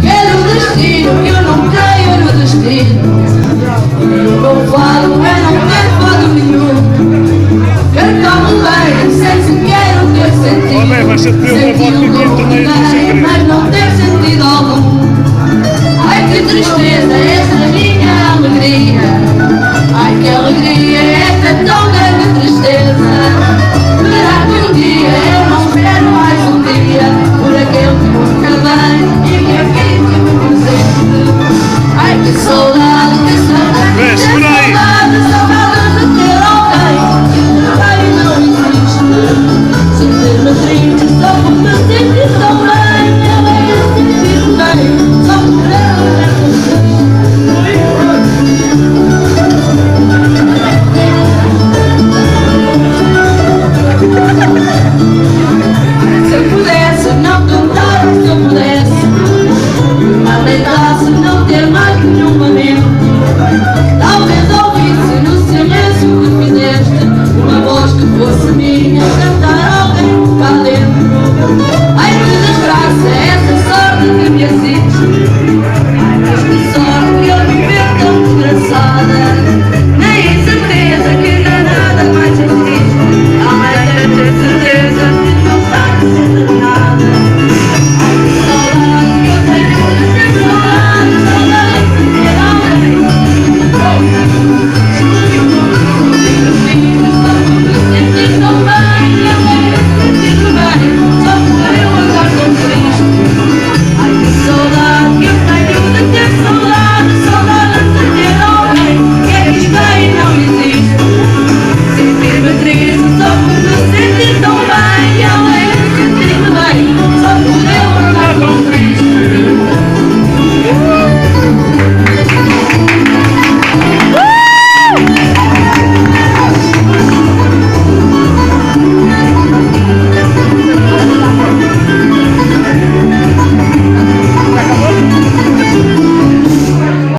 Quero o destino, eu não creio no destino. O que eu falo é não ter fado nenhum. Quero que a mulher sem sequer ter sentido. Vai ser teu.